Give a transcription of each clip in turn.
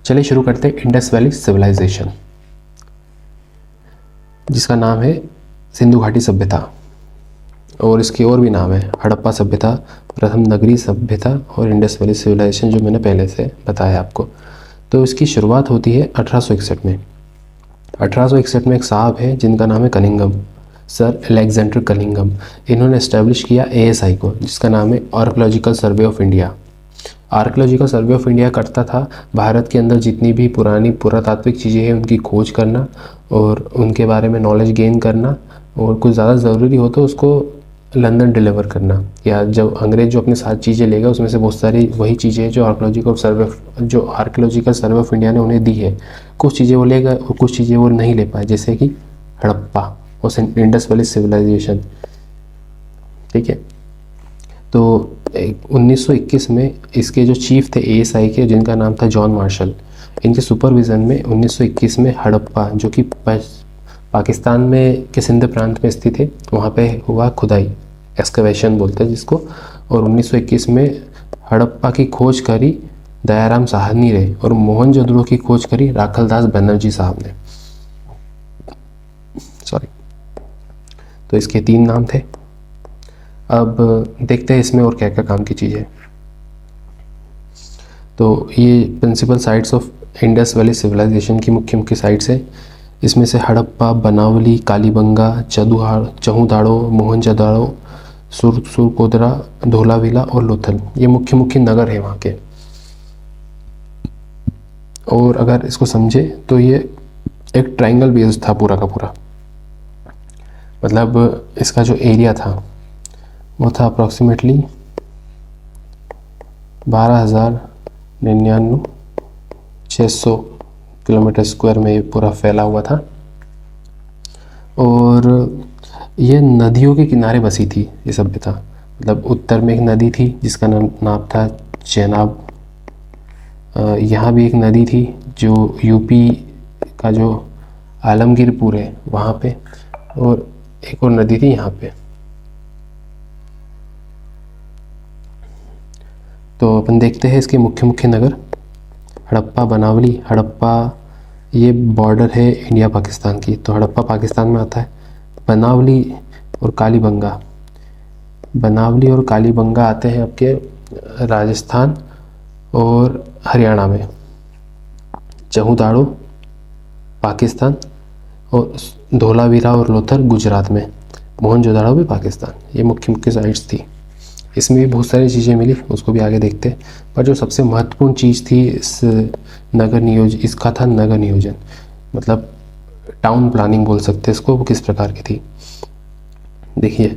चलिए शुरू करते हैं इंडस वैली सिविलाइजेशन, जिसका नाम है सिंधु घाटी सभ्यता, और इसके और भी नाम है हड़प्पा सभ्यता, प्रथम नगरी सभ्यता और इंडस वैली सिविलाइजेशन, जो मैंने पहले से बताया आपको। तो इसकी शुरुआत होती है 1861 में। 1861 में एक साहब है जिनका नाम है कनिंघम, सर अलेक्जेंडर कनिंघम। इन्होंने इस्टेब्लिश किया ASI को, जिसका नाम है archaeological survey of India. Archaeological survey of India करता था भारत के अंदर जितनी भी पुरानी पुरातात्विक चीज़ें हैं उनकी खोज करना और उनके बारे में नॉलेज गेन करना, और कुछ ज़्यादा ज़रूरी हो तो उसको लंदन डिलीवर करना, या जब अंग्रेज जो अपने साथ चीज़ें लेगा उसमें से बहुत सारी वही चीज़ें हैं जो आर्कियोलॉजिकल सर्वे ऑफ इंडिया ने उन्हें दी है। कुछ चीज़ें वो लेगा और कुछ चीज़ें वो नहीं ले पाए, जैसे कि हड़प्पा और इंडस वैली सिविलाइजेशन। ठीक है, तो 1921 में इसके जो चीफ थे ASI के, जिनका नाम था जॉन मार्शल, इनके सुपरविज़न में 1921 में हड़प्पा, जो कि पाकिस्तान में के सिंध प्रांत में स्थित है, वहाँ पे हुआ खुदाई, एक्सकवेशन बोलते हैं जिसको। और 1921 में हड़प्पा की खोज करी दयाराम साहनी ने, और मोहनजोदड़ो की खोज करी राखलदास बनर्जी साहब ने। सॉरी, तो इसके 3 नाम थे। अब देखते हैं इसमें और क्या क्या काम की चीज़ है। तो ये principal sites of Indus valley civilization की मुख्य मुख्य साइट्स है। इसमें से हड़प्पा, बनावली, कालीबंगा, चहुदाड़ो, मोहनजोदड़ो, सुरकोदरा, धोलावीरा और लोथल, ये मुख्य मुख्य नगर है वहाँ के। और अगर इसको समझे तो ये एक ट्रायंगल बेस्ड था पूरा का पूरा। मतलब इसका जो एरिया था वो था अप्रॉक्सीमेटली 12,099,600 किलोमीटर स्क्वायर में ये पूरा फैला हुआ था। और ये नदियों के किनारे बसी थी ये सभ्यता। मतलब उत्तर में एक नदी थी जिसका नाम था चेनाब। यहाँ भी एक नदी थी जो यूपी का जो आलमगीरपुर है वहाँ पे, और एक और नदी थी यहाँ पे। तो अपन देखते हैं इसके मुख्य मुख्य नगर। हड़प्पा, बनावली। हड़प्पा ये बॉर्डर है इंडिया पाकिस्तान की, तो हड़प्पा पाकिस्तान में आता है। बनावली और कालीबंगा, बनावली और कालीबंगा आते हैं आपके राजस्थान और हरियाणा में। चहुदाड़ो पाकिस्तान, और धोलावीरा और लोथल गुजरात में। मोहनजोदड़ो भी पाकिस्तान। ये मुख्य मुख्य साइट्स थी। इसमें भी बहुत सारी चीज़ें मिली, उसको भी आगे देखते हैं। पर जो सबसे महत्वपूर्ण चीज़ थी इस नगर नियोजन, इसका था नगर नियोजन, मतलब टाउन प्लानिंग बोल सकते हैं इसको। वो किस प्रकार की थी देखिए,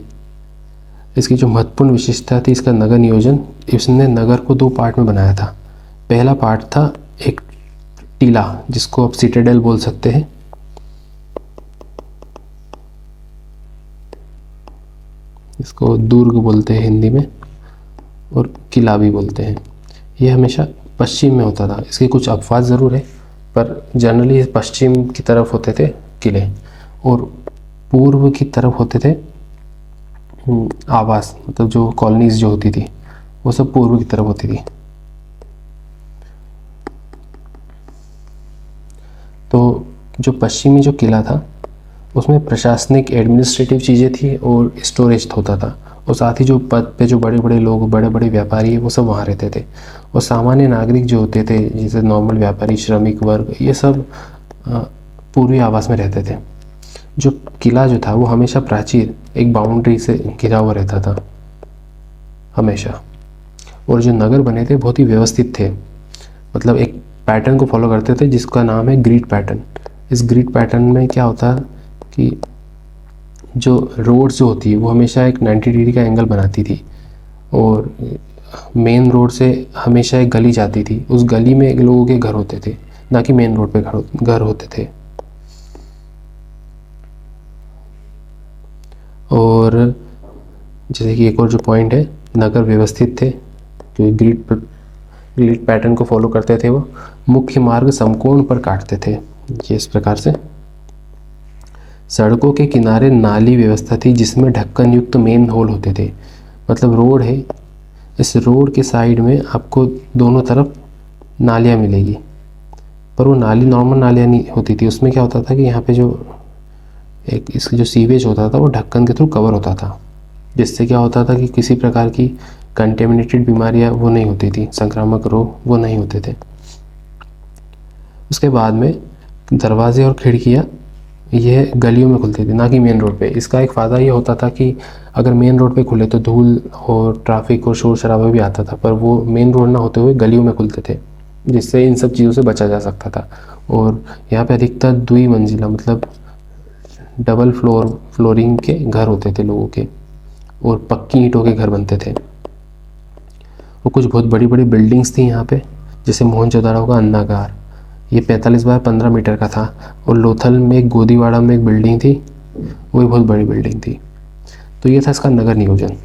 इसकी जो महत्वपूर्ण विशेषता थी इसका नगर नियोजन। इसने नगर को 2 पार्ट में बनाया था। पहला पार्ट था एक टीला, जिसको आप सिटाडेल बोल सकते हैं। इसको दुर्ग बोलते हैं हिंदी में, और किला भी बोलते हैं। ये हमेशा पश्चिम में होता था। इसके कुछ अपवाद ज़रूर है, पर जनरली पश्चिम की तरफ होते थे किले, और पूर्व की तरफ होते थे आवास, मतलब जो कॉलोनीज जो होती थी वो सब पूर्व की तरफ होती थी। तो जो पश्चिमी जो किला था उसमें प्रशासनिक एडमिनिस्ट्रेटिव चीज़ें थी और स्टोरेज होता था, और साथ ही जो पद पे जो बड़े बड़े लोग, बड़े बड़े व्यापारी है वो सब वहाँ रहते थे। और सामान्य नागरिक जो होते थे, जैसे नॉर्मल व्यापारी, श्रमिक वर्ग, ये सब पूर्वी आवास में रहते थे। जो किला जो था वो हमेशा प्राचीर, एक बाउंड्री से घिरा हुआ रहता था हमेशा। और जो नगर बने थे बहुत ही व्यवस्थित थे, मतलब एक पैटर्न को फॉलो करते थे जिसका नाम है ग्रिड पैटर्न। इस ग्रिड पैटर्न में क्या होता है कि जो रोड जो होती है वो हमेशा एक 90 डिग्री का एंगल बनाती थी, और मेन रोड से हमेशा एक गली जाती थी। उस गली में लोगों के घर होते थे, ना कि मेन रोड पे घर होते थे। और जैसे कि एक और जो पॉइंट है, नगर व्यवस्थित थे क्योंकि ग्रिड पैटर्न को फॉलो करते थे। वो मुख्य मार्ग समकोण पर काटते थे, ये इस प्रकार से। सड़कों के किनारे नाली व्यवस्था थी जिसमें ढक्कन युक्त मेन होल होते थे। मतलब रोड है, इस रोड के साइड में आपको दोनों तरफ नालियाँ मिलेगी, पर वो नाली नॉर्मल नालियाँ नहीं होती थी, उसमें क्या होता था कि यहाँ पे जो एक इसकी जो सीवेज होता था वो ढक्कन के थ्रू कवर होता था, जिससे क्या होता था कि किसी प्रकार की कंटेमिनेटेड बीमारियाँ वो नहीं होती थी, संक्रामक रोग वो नहीं होते थे। उसके बाद में दरवाजे और खिड़कियाँ यह गलियों में खुलती थी, ना कि मेन रोड पे। इसका एक फ़ायदा ये होता था कि अगर मेन रोड पे खुले तो धूल और ट्रैफिक और शोर शराबा भी आता था, पर वो मेन रोड ना होते हुए गलियों में खुलते थे, जिससे इन सब चीज़ों से बचा जा सकता था। और यहाँ पे अधिकतर 2 मंजिला मतलब डबल फ्लोरिंग के घर होते थे लोगों के, और पक्की ईंटों के घर बनते थे। और कुछ बहुत बड़ी बड़ी बिल्डिंग्स थी यहाँ पे, जैसे मोहनजोदड़ो का अन्नागार, ये 45 बाय 15 मीटर का था। और लोथल में एक गोदीवाड़ा में एक बिल्डिंग थी, वो भी बहुत बड़ी बिल्डिंग थी। तो ये था इसका नगर नियोजन।